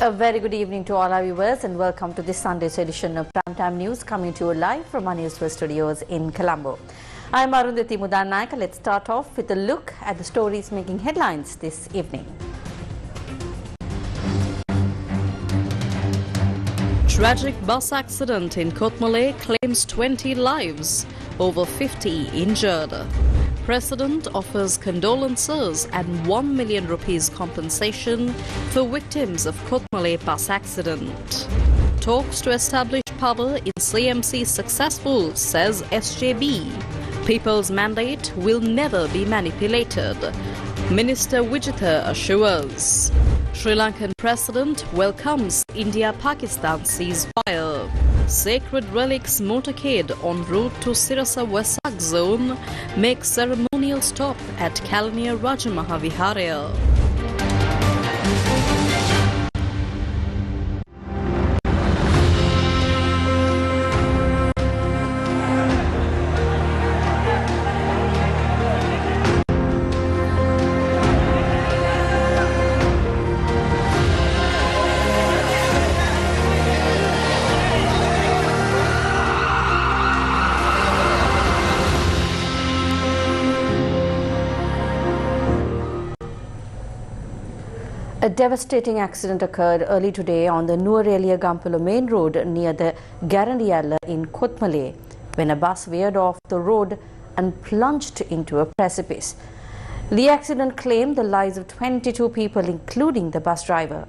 A very good evening to all our viewers and welcome to this Sunday's edition of Primetime News coming to you live from our Newsfirst studios in Colombo. I'm Arundhati Mudannaika. Let's start off with a look at the stories making headlines this evening. Tragic bus accident in Kotmale claims 20 lives, over 50 injured. President offers condolences and 1 million rupees compensation for victims of Kotmale bus accident. Talks to establish power in CMC successful, says SJB. People's mandate will never be manipulated, Minister Vijitha assures. Sri Lankan President welcomes India-Pakistan ceasefire. Sacred relics motorcade en route to Sirasa Vesak zone makes ceremonial stop at Kalaniya Rajamahaviharaya. A devastating accident occurred early today on the Nuwara-Eliya-Gampula main road near the Garandiyala in Kotmale when a bus veered off the road and plunged into a precipice. The accident claimed the lives of 22 people, including the bus driver.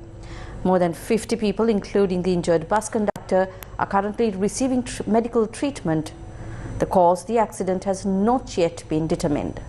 More than 50 people, including the injured bus conductor, are currently receiving medical treatment. The cause of the accident has not yet been determined.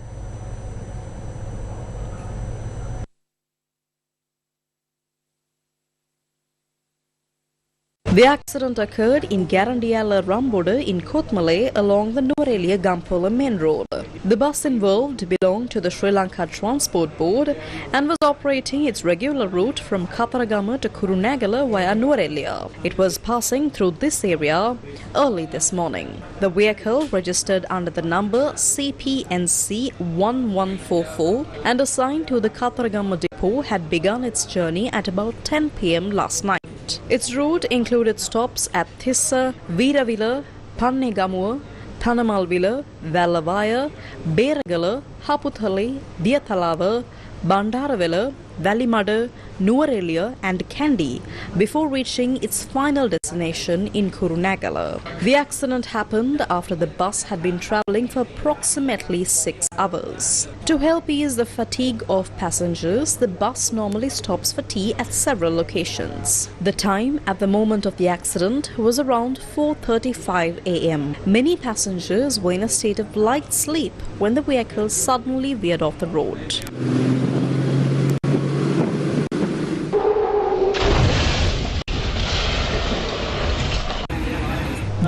The accident occurred in Garandiyala Ramboda in Kotmale along the Nuwara-Eliya-Gampula main road. The bus involved belonged to the Sri Lanka Transport Board and was operating its regular route from Kataragama to Kurunegala via Nuwara-Eliya. It was passing through this area early this morning. The vehicle, registered under the number CPNC 1144 and assigned to the Kataragama depot, had begun its journey at about 10 p.m. last night. Its route included stops at Thissa, Veeravila, Pannegamuwa, Thanamalvila, Vallavaya, Beragala, Haputhale, Diyathalawa, Bandaravela, Valimada, Nuwara-Eliya and Kandy before reaching its final destination in Kurunegala. The accident happened after the bus had been travelling for approximately 6 hours. To help ease the fatigue of passengers, the bus normally stops for tea at several locations. The time at the moment of the accident was around 4:35 a.m. Many passengers were in a state of light sleep when the vehicle suddenly veered off the road.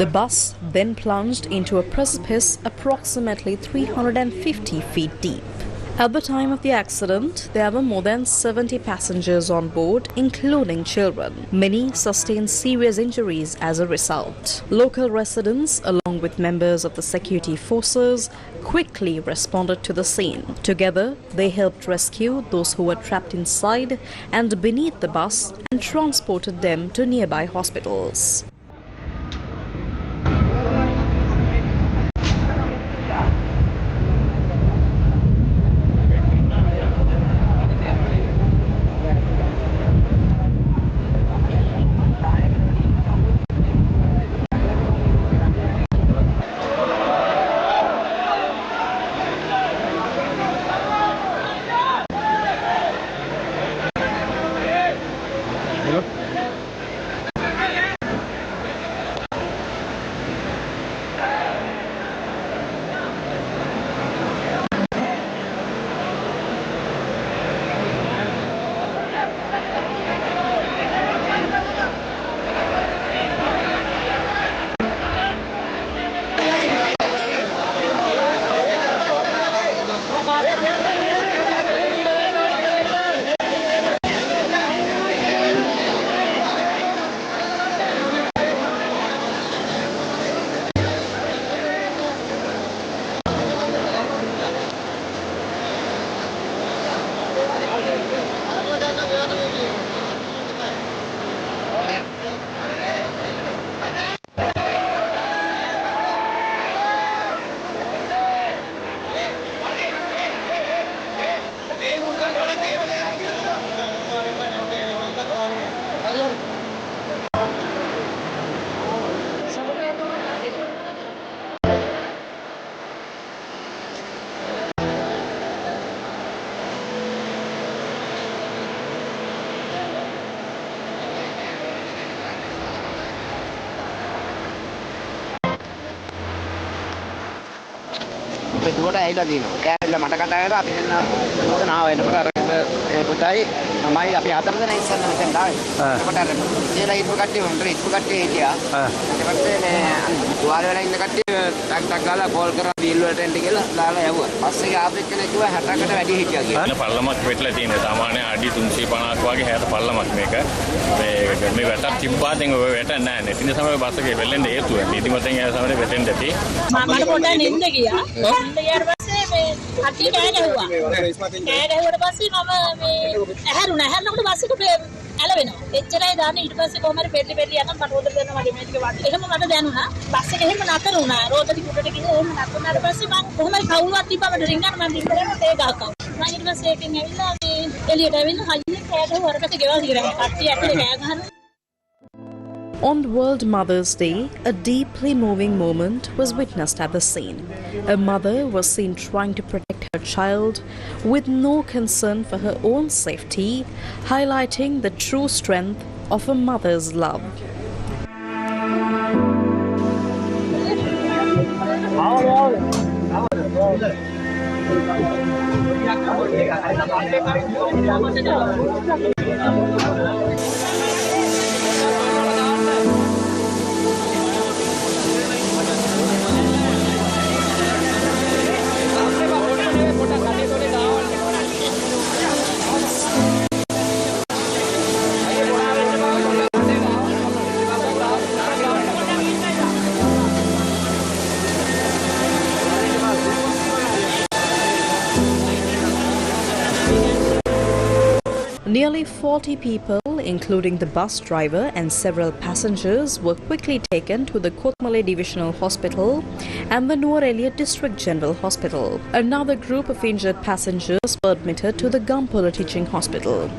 The bus then plunged into a precipice approximately 350 feet deep. At the time of the accident, there were more than 70 passengers on board, including children. Many sustained serious injuries as a result. Local residents, along with members of the security forces, quickly responded to the scene. Together, they helped rescue those who were trapped inside and beneath the bus and transported them to nearby hospitals. දුවට ඇවිල්ලා දිනවා. කෑවිලා මට කතා කරලා අපි එන්න මොකද නාව එනකොට අර පුතයි මමයි අපි හතර දෙනා ඉස්සන්න මෙතෙන් ආවේ. ඒකට අර ඉතලා ඉතු කට්ටිය හොඳට ඉතු කට්ටිය හිටියා. ඊට පස්සේ මේ දුවාල වෙලා ඉන්න කට්ටිය ටක් ගාලා කෝල් කරා බීල් වලට එන්න කියලා දාලා යවුවා. පස්සේ ආපෙත් කෙනෙක් කිව්වා 60කට වැඩි හිටියා කියලා. පල්ලමක් වෙట్లా තියෙනවා. සාමාන්‍ය අඩි 350ක් වගේ 60 පල්ලමක් මේක. මේ වැටක් තිබ්බාතෙන් ඔය වැට නැහැ නේ. ඉතින් තමයි බස් එකේ වෙල්ලෙන් හේතුව. ඉතිමතෙන් ඒ සමහර වෙතෙන් දෙති. මම පොඩ්ඩක් නින්ද ගියා. නින්ද ගියාට පස්සේ මේ අටි කෑ ගැහුවා. කෑ ගැහුවට පස්සේ මම මේ ඇහැරුණා. ඇහැරනකොට බස් එක ඇලවෙනවා. එච්චරයි දාන්නේ. ඊට පස්සේ කොහමද පෙරලි යනවා මට උඩ දෙන්න මගේ මේ ටික වගේ. එහෙම මට දැනුණා. බස් එක එහෙම නතර වුණා. රෝදටි කුඩට ගිහින් එහෙම නතර වුණාට පස්සේ මම කොහමද කවුරුවත් තිබ්බම රින්ගන්න මම රින් කරලා ඒ ගහකව. මම ඊට පස්සේ ඒකෙන් ඇවිල්ලා මේ එළියට ඇවිල්ලා හයියෙන් කෑ ගැහුවා. අර පැත්තේ ගෙවල් කියලා කට්ටිය ඇතුලේ කෑ ගහනවා. On World Mother's Day, a deeply moving moment was witnessed at the scene. A mother was seen trying to protect her child with no concern for her own safety, highlighting the true strength of a mother's love. Nearly 40 people, including the bus driver and several passengers, were quickly taken to the Kothmale Divisional Hospital and the Nuwara District General Hospital. Another group of injured passengers were admitted to the Gampola Teaching Hospital.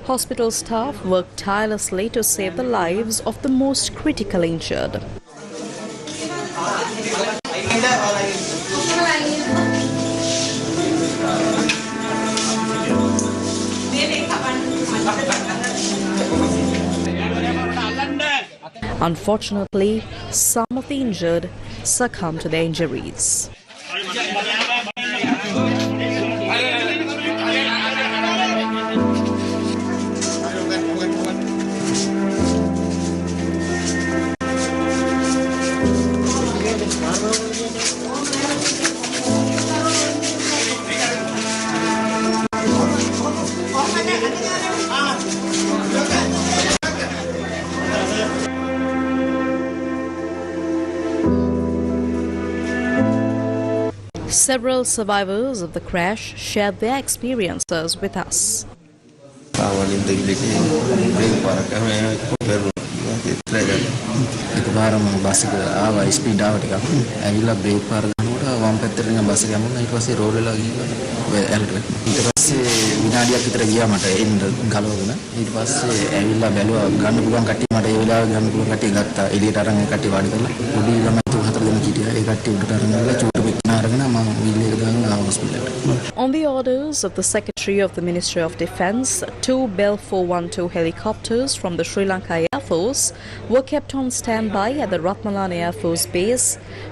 Hospital staff worked tirelessly to save the lives of the most critically injured. Unfortunately, some of the injured succumbed to their injuries. Several survivors of the crash shared their experiences with us. එකපාරම bus එක ආවා speed ආවට එකක් ඇවිල්ලා break පාර ගන්නකොට වම් පැත්තට යන බස් එක යමුනා ඊට පස්සේ රෝල් වෙලා ගිහින් ඇල්ට ඊට පස්සේ විනාඩියක් විතර ගියා මට එන්න ගලවගෙන ඊට පස්සේ ඇවිල්ලා බැලුවා ගන්න පුළුවන් කට්ටිය මට ඒ වෙලාවේ ගන්න පුළුවන් කට්ටිය ගත්තා එළියට අරන් ඒ කට්ටිය වාඩි කරලා පොඩි ළමයි තුන් හතර දෙනෙක් හිටියා ඒ කට්ටිය උඩට අරන් ගිහලා චූටි පිටින අරගෙන මම විල් එක දාගෙන ආවා හොස්පිටල් එකට. On the orders of the Secretary of the Ministry of Defence, 2 Bell 412 helicopters from the Sri Lanka Air Force were kept on standby at the Ratmalana Air Force Base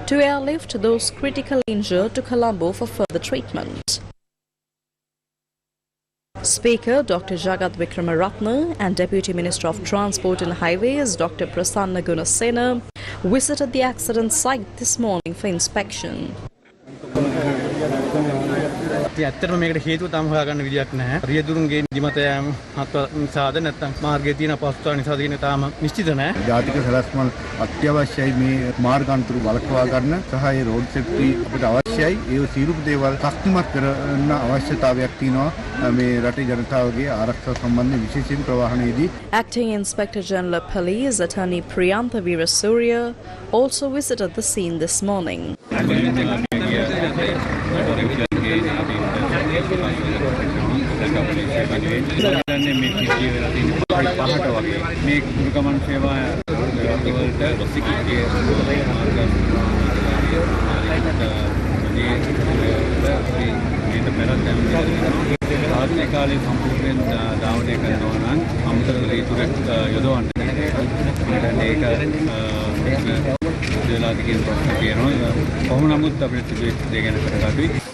to airlift those critically injured to Colombo for further treatment. Speaker Dr. Jagat Vikramaratne and Deputy Minister of Transport and Highways Dr. Prasanna Gunasena visited the accident site this morning for inspection. ඇත්තටම මේකට හේතුව තාම හොයාගන්න විදියක් නැහැ. රියදුරුන්ගේ නිදිමත යාම නිසාද නැත්නම් මාර්ගයේ තියෙන අපහසුතාව නිසාද කියන තාම නිශ්චිත නැහැ. ජාතික සැලැස්මල් අත්‍යවශ්‍යයි මේ මාර්ග අනතුරු වළක්වා ගන්න සහ ඒ රෝඩ් සේෆ්ටි අපිට අවශ්‍ය ඒ සියලුම දේවල් ශක්තිමත් කරන අවශ්‍යතාවයක් තියෙනවා මේ රටේ ජනතාවගේ ආරක්ෂාව සම්බන්ධයෙන් විශේෂයෙන් ප්‍රවාහනයේදී. Acting Inspector General of Police Attorney Priyantha Veerasurya also visited the scene this morning.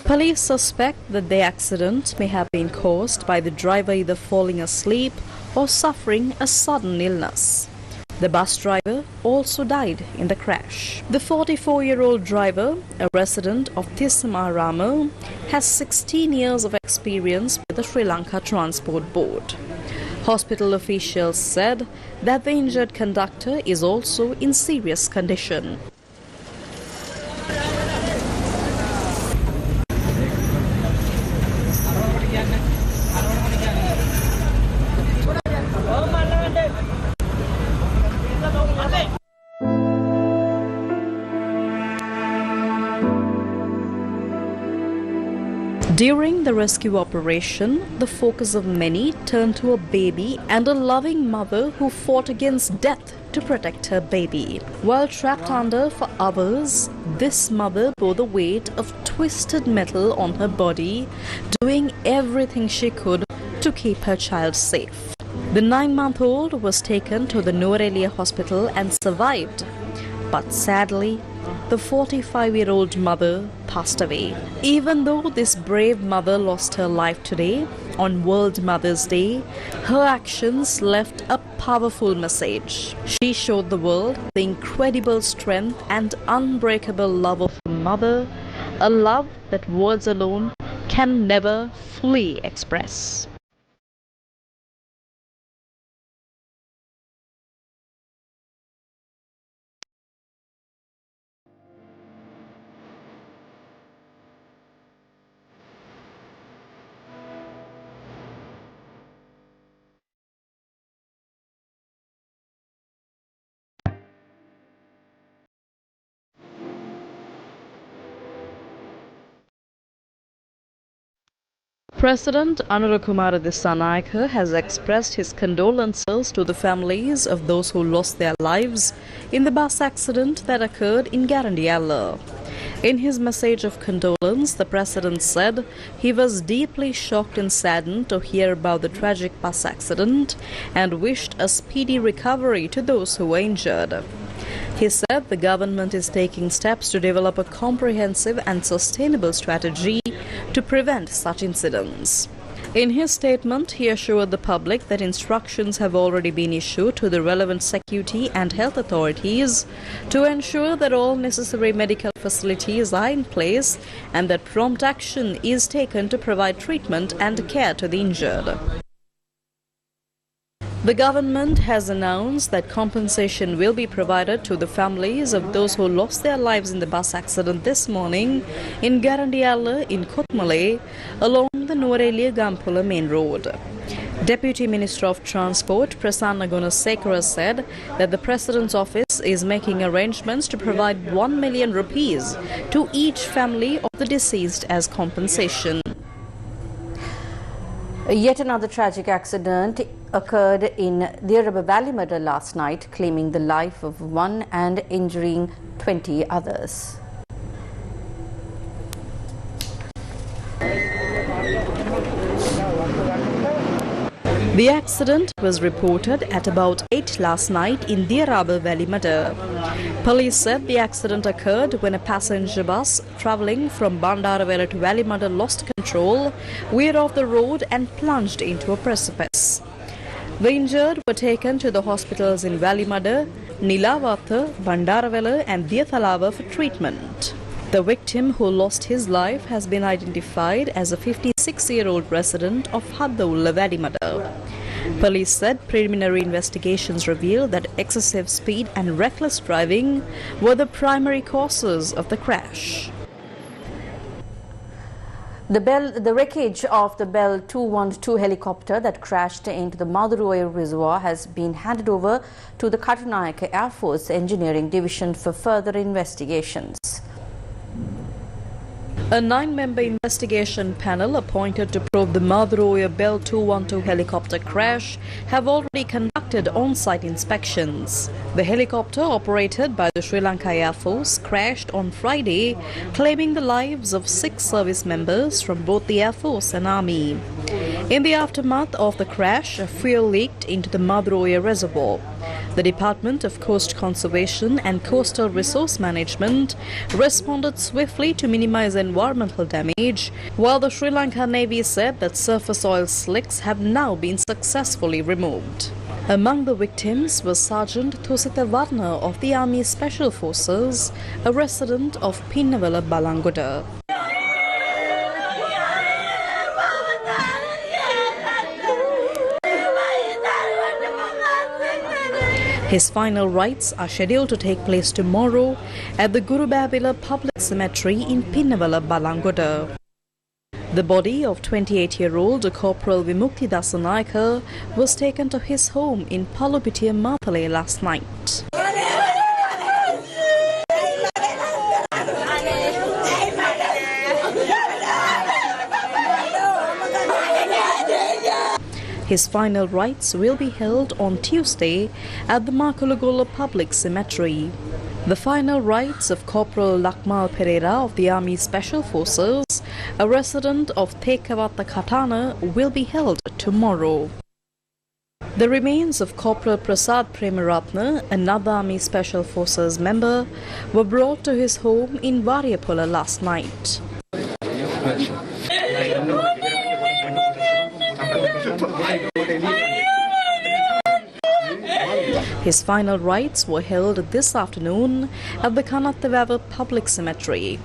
Police suspect that the accident may have been caused by the driver either falling asleep or suffering a sudden illness. The bus driver also died in the crash. The 44-year-old driver, a resident of Tisamarama, has 16 years of experience with the Sri Lanka Transport Board. Hospital officials said that the injured conductor is also in serious condition. During the rescue operation, the focus of many turned to a baby and a loving mother who fought against death to protect her baby. While trapped under for hours, this mother bore the weight of twisted metal on her body, doing everything she could to keep her child safe. The 9-month-old was taken to the Nuwara hospital and survived. But sadly, the 45-year-old mother passed away. Even though this brave mother lost her life today, on World Mother's Day, her actions left a powerful message. She showed the world the incredible strength and unbreakable love of a mother, a love that words alone can never fully express. President Anura Kumara Dissanayake has expressed his condolences to the families of those who lost their lives in the bus accident that occurred in Garandiyala. In his message of condolence, the President said he was deeply shocked and saddened to hear about the tragic bus accident and wished a speedy recovery to those who were injured. He said the government is taking steps to develop a comprehensive and sustainable strategy to prevent such incidents. In his statement, he assured the public that instructions have already been issued to the relevant security and health authorities to ensure that all necessary medical facilities are in place and that prompt action is taken to provide treatment and care to the injured. The government has announced that compensation will be provided to the families of those who lost their lives in the bus accident this morning in Garandiyala in Kothmale along the Nuwara Gampula main road. Deputy Minister of Transport Prasanna Gunasekara said that the President's office is making arrangements to provide 1 million rupees to each family of the deceased as compensation. Yet another tragic accident occurred in Niraba Valley Murder last night, claiming the life of one and injuring 20 others. The accident was reported at about 8 last night in Niraba Valley Murder. Police said the accident occurred when a passenger bus travelling from Bandaravela to Valley Murder lost control, veered off the road and plunged into a precipice. The injured were taken to the hospitals in Valley Murder, Nilavatha, Bandaravela and Diathalava for treatment. The victim, who lost his life, has been identified as a 56-year-old resident of Haddaulla Valley Murder. Police said preliminary investigations revealed that excessive speed and reckless driving were the primary causes of the crash. The wreckage of the Bell 212 helicopter that crashed into the Madurai Reservoir has been handed over to the Katunayake Air Force Engineering Division for further investigations. A 9-member investigation panel appointed to probe the Madurai Bell 212 helicopter crash have already conducted on-site inspections. The helicopter, operated by the Sri Lanka Air Force, crashed on Friday, claiming the lives of 6 service members from both the Air Force and Army. In the aftermath of the crash, fuel leaked into the Madurai Reservoir. The Department of Coast Conservation and Coastal Resource Management responded swiftly to minimize environmental damage, while the Sri Lanka Navy said that surface oil slicks have now been successfully removed. Among the victims was Sergeant Thusita Varna of the Army Special Forces, a resident of Pinnavala, Balangoda. His final rites are scheduled to take place tomorrow at the Guru Babila Public Cemetery in Pinnavala, Balangoda. The body of 28-year-old Corporal Vimukti Dasanayaka was taken to his home in Palupitiya, Mathale last night. His final rites will be held on Tuesday at the Makulagola Public Cemetery. The final rites of Corporal Lakmal Pereira of the Army Special Forces, a resident of Tekavatta Katana, will be held tomorrow. The remains of Corporal Prasad Premaratna, another Army Special Forces member, were brought to his home in Variapola last night. His final rites were held this afternoon at the Kanattavava Public Cemetery.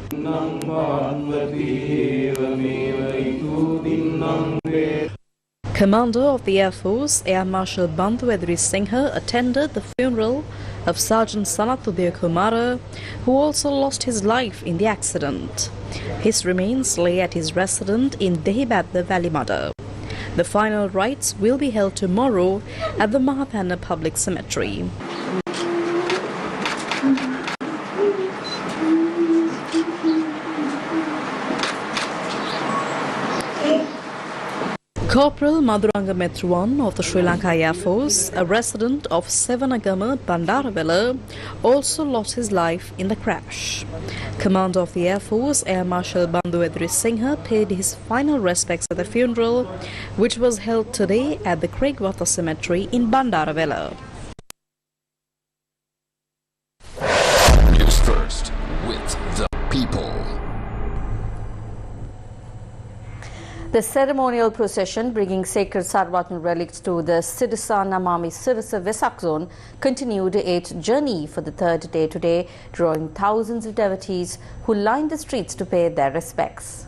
Commander of the Air Force, Air Marshal Bandhu Edri Singha, attended the funeral of Sergeant Sanatudaya Kumara, who also lost his life in the accident. His remains lay at his residence in Dehibadda Valimada. The final rites will be held tomorrow at the Mahathana Public Cemetery. Corporal Madhuranga Metruwan of the Sri Lanka Air Force, a resident of Sevanagama, Bandaravela, also lost his life in the crash. Commander of the Air Force, Air Marshal Bandhu Edri Singha, paid his final respects at the funeral, which was held today at the Craigwater Cemetery in Bandaravela. Newsfirst with the people. The ceremonial procession bringing sacred Sarvatman relics to the Sirasa Namami Sirasa Vesak zone continued its journey for the third day today, drawing thousands of devotees who lined the streets to pay their respects.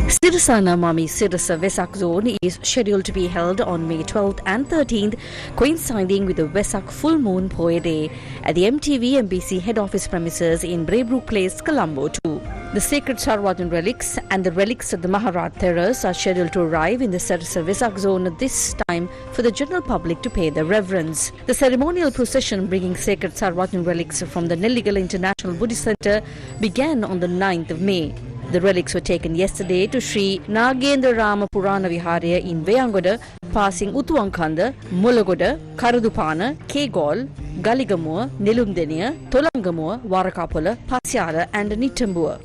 Sirasa Namami Sirasa Vesak zone is scheduled to be held on May 12th and 13th, coinciding with the Vesak full moon Poe day at the MTV MBC head office premises in Braybrook Place, Colombo too. The sacred Sarvatman relics and the relics of the Maharaj Theras are scheduled to arrive in the Sirasa Vesak zone at this time for the general public to pay their reverence. The ceremonial procession bringing sacred Sarvatman relics from the Nelligala International Buddhist Center began on the 9th of May. The relics were taken yesterday to Sri Nagendra Rama Purana Viharaya in Veyangoda, passing Utuwankanda, Mulagoda, Karadupana, Kegol, Galigamuwa, Nelumdeniya, Tolangamuwa, Warakapola, Pasyara and Nitambua.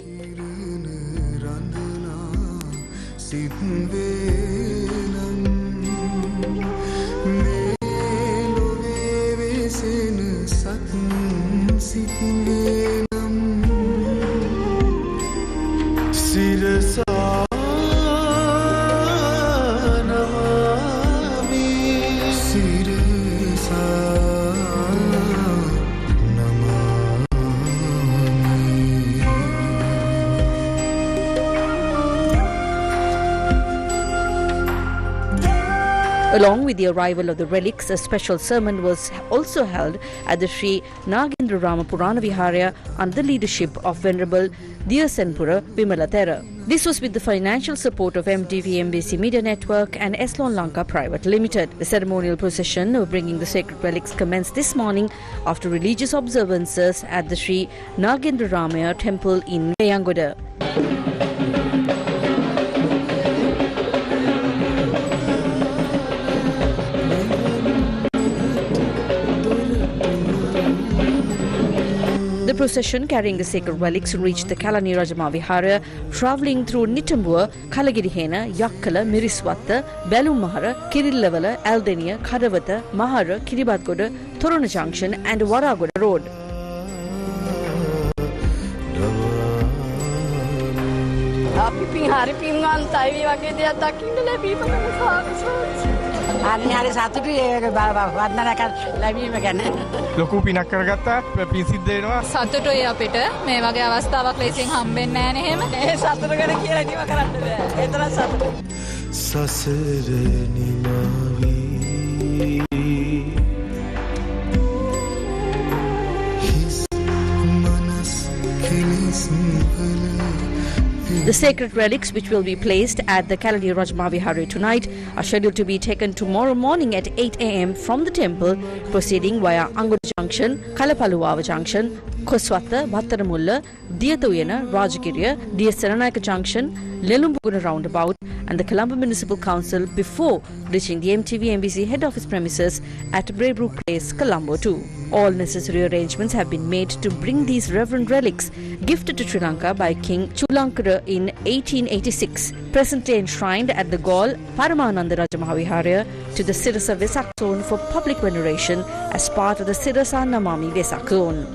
Sirasa Namami Sirasa Namami. Along with the arrival of the relics, a special sermon was also held at the Sri Nagendra Rama Purana Viharaya under the leadership of Venerable Diyasenpura Vimalathera. This was with the financial support of MTV MBC Media Network and Eslon Lanka Private Limited. The ceremonial procession of bringing the sacred relics commenced this morning after religious observances at the Sri Nagendra Ramaya temple in Veyangoda. The procession carrying the sacred relics reached the Kalani Rajama Vihara, travelling through Nitambua, Kalagirihena, Yakkala, Miriswatta, Belumahara, Kirillavala, Aldenia, Kadavata, Mahara, Kiribadgoda, Torona Junction and Waragoda Road. ලොකු පිනක් කරගත්තා පින් සිද්ධ වෙනවා සතුටුයි අපිට මේ වගේ අවස්ථාවක් ලේසියෙන් හම්බෙන්නේ නැහැ නේ එහෙම ඒ සතුට ගැන කියලා ඉතිව කරන්න බෑ ඒ තරම් සතුට සසර නිමාවි හිස් මනස් කෙලෙස් The sacred relics, which will be placed at the Kalani Rajma Vihara tonight, are scheduled to be taken tomorrow morning at 8 a.m. from the temple, proceeding via Angoda Junction, Kalapaluwava Junction, Koswatha, Bhattaramulla, Diyatuyana, Rajagiriya, Diyasaranayaka Junction, Lelumbuguna Roundabout and the Colombo Municipal Council before reaching the MTV MBC head office premises at Braybrook Place, Colombo too. All necessary arrangements have been made to bring these reverend relics gifted to Sri Lanka by King Chulankara in 1886, presently enshrined at the Gaul Paramananda Rajamahavihara to the Sirasa Vesak zone for public veneration as part of the Sirasa Namami Vesak zone.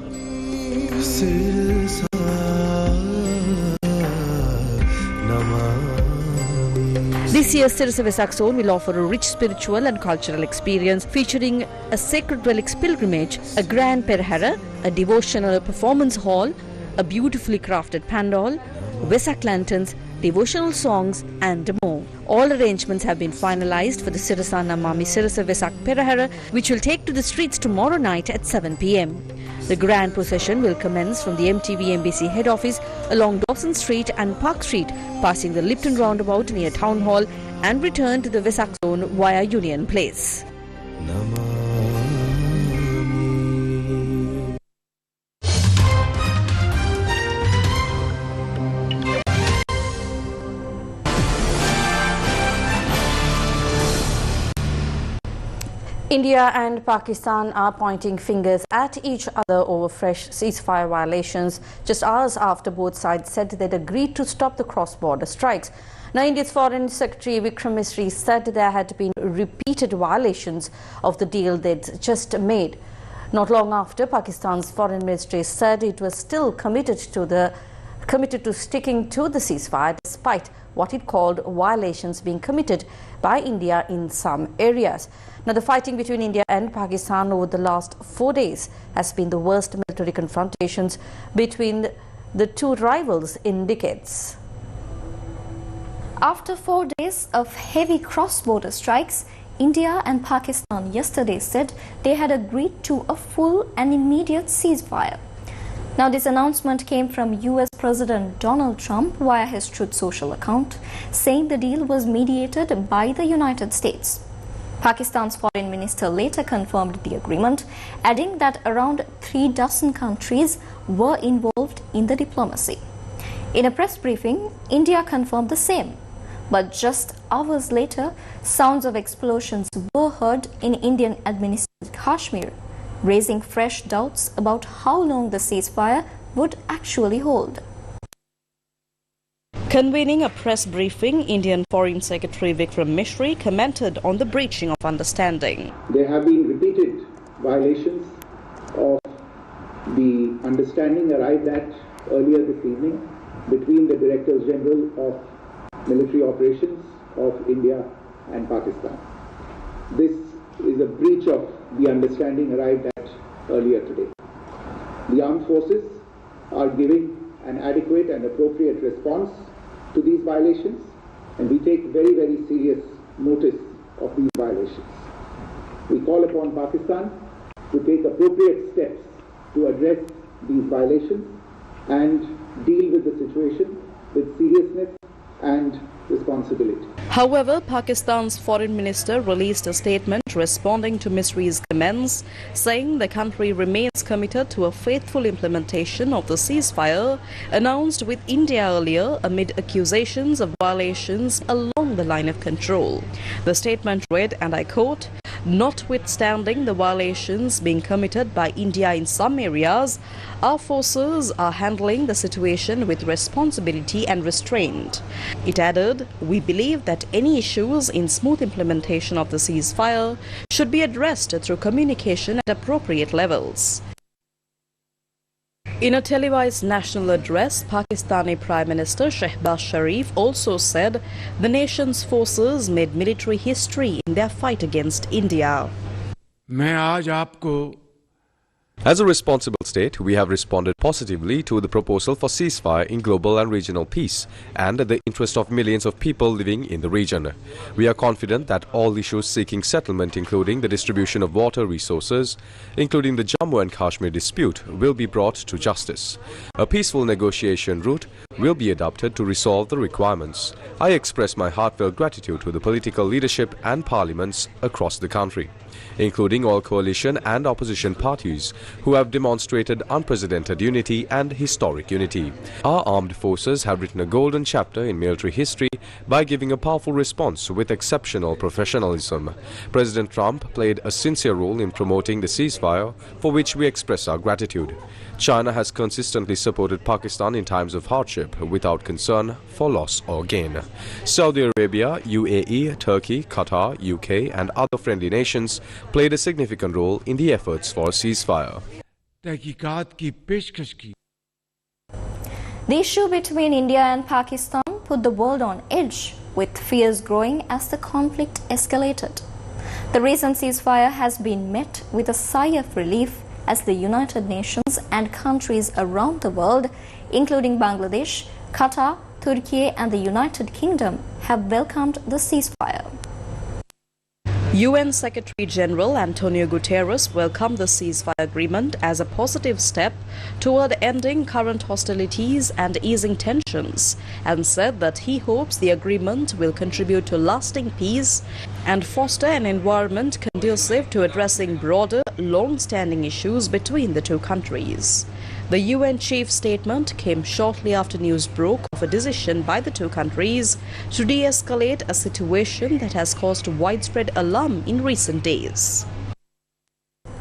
This year's Sirasa Vesak zone will offer a rich spiritual and cultural experience featuring a sacred relics pilgrimage, a grand perhara, a devotional performance hall, a beautifully crafted pandal, Vesak lanterns, devotional songs and more. All arrangements have been finalized for the Sirasa Namami Sirasa Vesak Perahara, which will take to the streets tomorrow night at 7 p.m. The grand procession will commence from the MTV MBC head office along Dawson Street and Park Street, passing the Lipton roundabout near Town Hall and return to the Vesak zone via Union Place. India and Pakistan are pointing fingers at each other over fresh ceasefire violations just hours after both sides said they'd agreed to stop the cross-border strikes. Now, India's Foreign Secretary Vikram Misri said there had been repeated violations of the deal they'd just made. Not long after, Pakistan's Foreign Ministry said it was still committed to sticking to the ceasefire despite what it called violations being committed by India in some areas. Now, the fighting between India and Pakistan over the last 4 days has been the worst military confrontations between the two rivals in decades. After 4 days of heavy cross-border strikes, India and Pakistan yesterday said they had agreed to a full and immediate ceasefire. Now, this announcement came from US President Donald Trump via his Truth Social account, saying the deal was mediated by the United States. Pakistan's foreign minister later confirmed the agreement, adding that around 36 countries were involved in the diplomacy. In a press briefing, India confirmed the same. But just hours later, sounds of explosions were heard in Indian-administered Kashmir, raising fresh doubts about how long the ceasefire would actually hold. Convening a press briefing, Indian Foreign Secretary Vikram Misri commented on the breaching of understanding. There have been repeated violations of the understanding arrived at earlier this evening between the Directors General of Military Operations of India and Pakistan. This is a breach of the understanding arrived at earlier today. The armed forces are giving an adequate and appropriate response to these violations, and we take very, very serious notice of these violations. We call upon Pakistan to take appropriate steps to address these violations and deal with the situation with seriousness and responsibility. However, Pakistan's foreign minister released a statement responding to Misri's comments, saying the country remains committed to a faithful implementation of the ceasefire announced with India earlier amid accusations of violations along the line of control. The statement read, and I quote, "Notwithstanding the violations being committed by India in some areas, our forces are handling the situation with responsibility and restraint." It added, "We believe that any issues in smooth implementation of the ceasefire should be addressed through communication at appropriate levels." In a televised national address, Pakistani Prime Minister Shehbaz Sharif also said the nation's forces made military history in their fight against India. As a responsible state, we have responded positively to the proposal for ceasefire in global and regional peace and the interest of millions of people living in the region. We are confident that all issues seeking settlement, including the distribution of water resources, including the Jammu and Kashmir dispute, will be brought to justice. A peaceful negotiation route will be adopted to resolve the requirements. I express my heartfelt gratitude to the political leadership and parliaments across the country, including all coalition and opposition parties who have demonstrated unprecedented unity and historic unity. Our armed forces have written a golden chapter in military history by giving a powerful response with exceptional professionalism. President Trump played a sincere role in promoting the ceasefire, for which we express our gratitude. China has consistently supported Pakistan in times of hardship without concern for loss or gain. Saudi Arabia, UAE, Turkey, Qatar, UK and other friendly nations played a significant role in the efforts for a ceasefire. The issue between India and Pakistan put the world on edge, with fears growing as the conflict escalated. The recent ceasefire has been met with a sigh of relief as the United Nations and countries around the world, including Bangladesh, Qatar, Turkey and the United Kingdom, have welcomed the ceasefire. UN Secretary-General Antonio Guterres welcomed the ceasefire agreement as a positive step toward ending current hostilities and easing tensions, and said that he hopes the agreement will contribute to lasting peace and foster an environment conducive to addressing broader, long-standing issues between the two countries. The UN chief statement came shortly after news broke of a decision by the two countries to de-escalate a situation that has caused widespread alarm in recent days.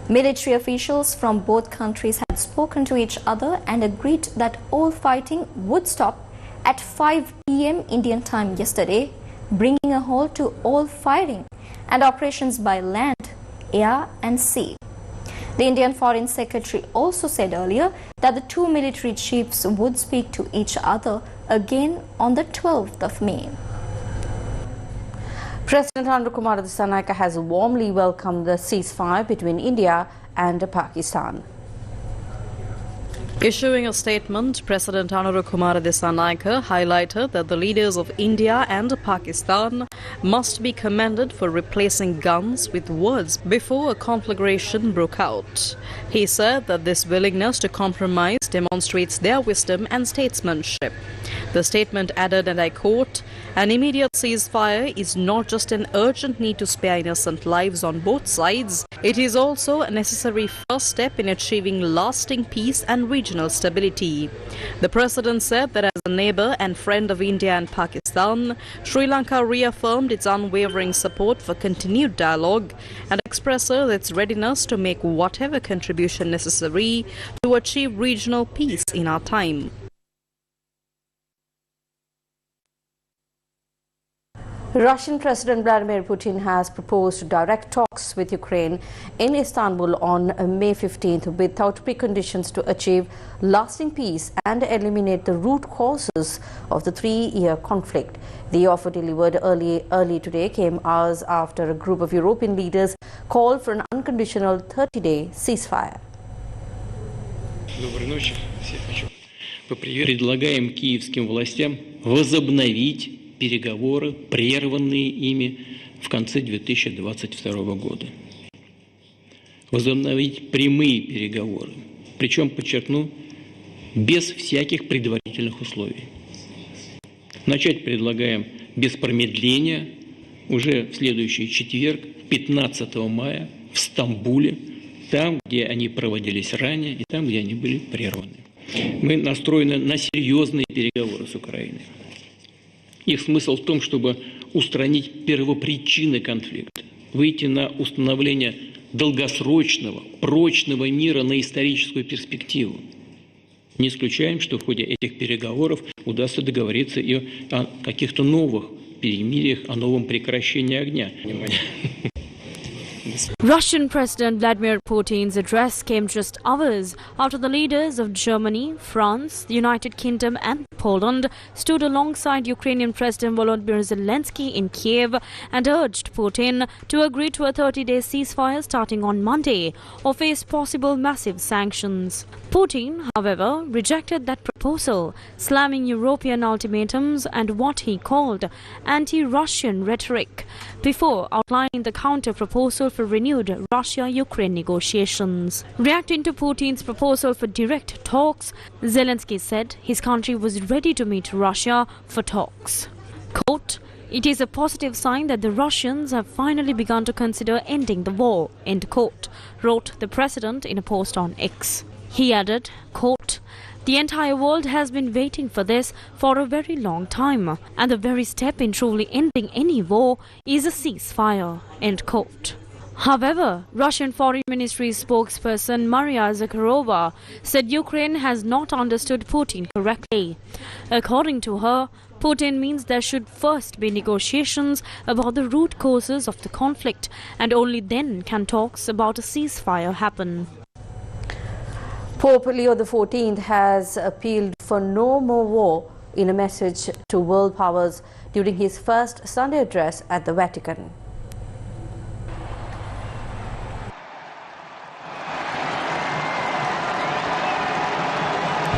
Military officials from both countries had spoken to each other and agreed that all fighting would stop at 5 p.m. Indian time yesterday, bringing a halt to all firing and operations by land, air and sea. The Indian Foreign Secretary also said earlier that the two military chiefs would speak to each other again on the 12th of May. President Kumara Dissanayake has warmly welcomed the ceasefire between India and Pakistan. Issuing a statement, President Kumara Dissanayake highlighted that the leaders of India and Pakistan must be commended for replacing guns with words before a conflagration broke out. He said that this willingness to compromise demonstrates their wisdom and statesmanship. The statement added, and I quote, "An immediate ceasefire is not just an urgent need to spare innocent lives on both sides, it is also a necessary first step in achieving lasting peace and regional stability." The president said that as a neighbor and friend of India and Pakistan, Sri Lanka reaffirmed its unwavering support for continued dialogue and expresses its readiness to make whatever contribution necessary to achieve regional peace in our time. Russian President Vladimir Putin has proposed direct talks with Ukraine in Istanbul on May 15th without preconditions to achieve lasting peace and eliminate the root causes of the three-year conflict. The offer delivered early today came hours after a group of European leaders called for an unconditional 30-day ceasefire. Доброй ночи. Всех хочу поприветствовать. Предлагаем киевским властям возобновить переговоры, прерванные ими в конце 2022 года. Возобновить прямые переговоры, причем, подчеркну, без всяких предварительных условий. Начать предлагаем без промедления уже в следующий четверг, 15 мая, в Стамбуле, там, где они проводились ранее и там, где они были прерваны. Мы настроены на серьезные переговоры с Украиной. Их смысл в том, чтобы устранить первопричины конфликта, выйти на установление долгосрочного, прочного мира на историческую перспективу. Не исключаем, что в ходе этих переговоров удастся договориться и о каких-то новых перемириях, о новом прекращении огня. Russian President Vladimir Putin's address came just hours after the leaders of Germany, France, the United Kingdom and Poland stood alongside Ukrainian President Volodymyr Zelensky in Kiev and urged Putin to agree to a 30-day ceasefire starting on Monday or face possible massive sanctions. Putin, however, rejected that proposal, slamming European ultimatums and what he called anti-Russian rhetoric, before outlining the counter-proposal for renewed Russia-Ukraine negotiations. Reacting to Putin's proposal for direct talks, Zelensky said his country was ready to meet Russia for talks. Quote, "It is a positive sign that the Russians have finally begun to consider ending the war," end quote, wrote the president in a post on X. He added, quote, "The entire world has been waiting for this for a very long time, and the very step in truly ending any war is a ceasefire," end quote. However, Russian Foreign Ministry spokesperson Maria Zakharova said Ukraine has not understood Putin correctly. According to her, Putin means there should first be negotiations about the root causes of the conflict, and only then can talks about a ceasefire happen. Pope Leo XIV has appealed for no more war in a message to world powers during his first Sunday address at the Vatican.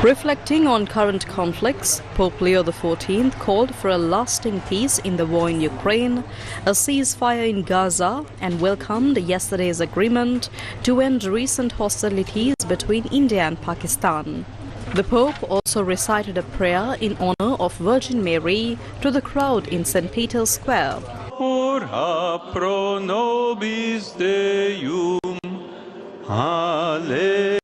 Reflecting on current conflicts, Pope Leo XIV called for a lasting peace in the war in Ukraine, a ceasefire in Gaza, and welcomed yesterday's agreement to end recent hostilities between India and Pakistan. The Pope also recited a prayer in honor of Virgin Mary to the crowd in St. Peter's Square. Ora pro nobis Deum. Hallelujah.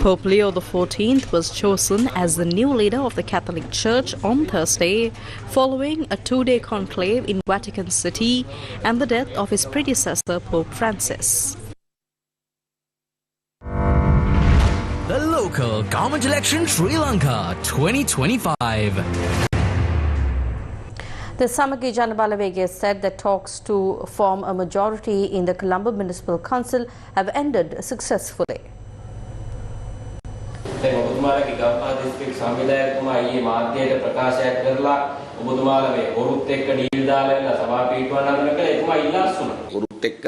Pope Leo XIV was chosen as the new leader of the Catholic Church on Thursday, following a two-day conclave in Vatican City and the death of his predecessor, Pope Francis. The local government election Sri Lanka 2025. The Samagi Janabalawege said that talks to form a majority in the Colombo Municipal Council have ended successfully. ඔබතුමාලගේ Gampaha district සංවිධායකතුමා ඊයේ මාධ්‍යයට ප්‍රකාශයක් කරලා ඔබතුමාලා මේ වරුත් එක්ක deal දාලා ඉන්න සභා පීඨුවන්න හදන කියලා එතුමා ඉල්ලාස් වුණා. වරුත් එක්ක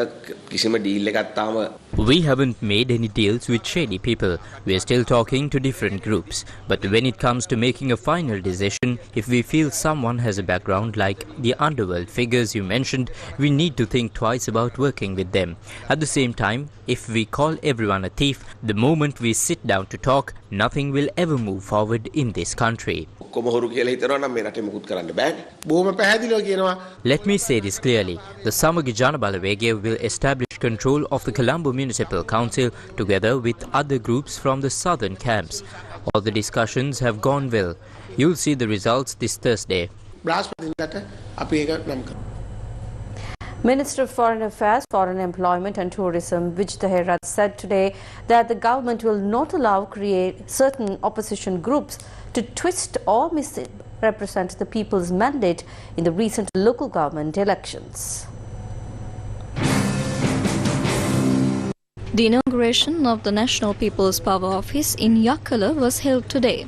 කිසිම ඩීල් එකක් තාම We haven't made any deals with shady people. We are still talking to different groups. But when it comes to making a final decision, if we feel someone has a background like the underworld figures you mentioned, we need to think twice about working with them. At the same time, if we call everyone a thief, the moment we sit down to talk, nothing will ever move forward in this country. Let me say this clearly. The Samagi Janabalawege will establish control of the Colombo Municipal Council together with other groups from the southern camps. All the discussions have gone well. You'll see the results this Thursday. Minister of Foreign Affairs, Foreign Employment and Tourism Vijay Dheerat said today that the government will not allow create certain opposition groups to twist or misrepresent the people's mandate in the recent local government elections. The inauguration of the National People's Power Office in Yakkala was held today.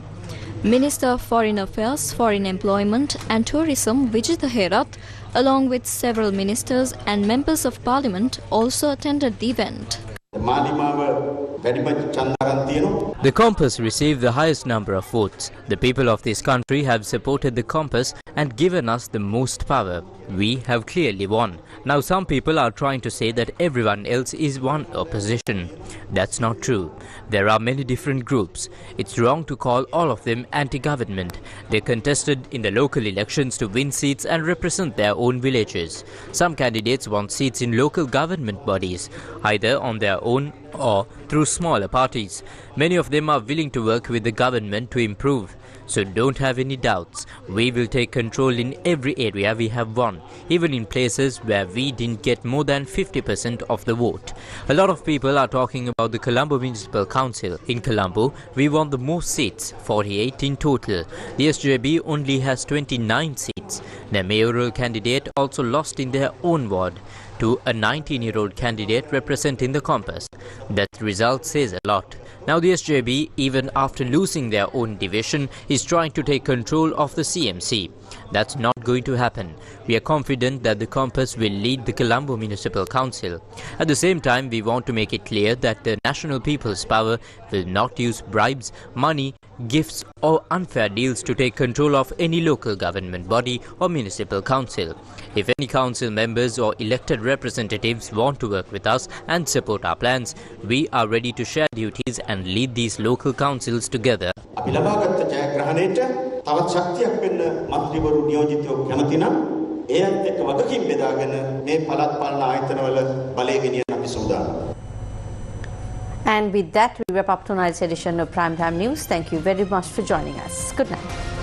Minister of Foreign Affairs, Foreign Employment and Tourism Vijay Dheerat, along with several ministers and members of parliament, also attended the event. The Malimawa The Compass received the highest number of votes. The people of this country have supported the Compass and given us the most power. We have clearly won. Now some people are trying to say that everyone else is one opposition. That's not true. There are many different groups. It's wrong to call all of them anti-government. They contested in the local elections to win seats and represent their own villages. Some candidates want seats in local government bodies, either on their own or through smaller parties. Many of them are willing to work with the government to improve. So don't have any doubts. We will take control in every area we have won, even in places where we didn't get more than 50% of the vote. A lot of people are talking about the Colombo Municipal Council. In Colombo, we won the most seats, 48 in total. The SJB only has 29 seats. The mayoral candidate also lost in their own ward to a 19-year-old candidate representing the Compass. That result says a lot. Now the SJB, even after losing their own division, is trying to take control of the CMC. That's not going to happen. We are confident that the Compass will lead the Colombo Municipal Council. At the same time, we want to make it clear that the National People's Power will not use bribes, money, gifts or unfair deals to take control of any local government body or municipal council. If any council members or elected representatives want to work with us and support our plans, we are ready to share duties and lead these local councils together. And with that, we wrap up tonight's edition of Primetime News. Thank you very much for joining us. Good night.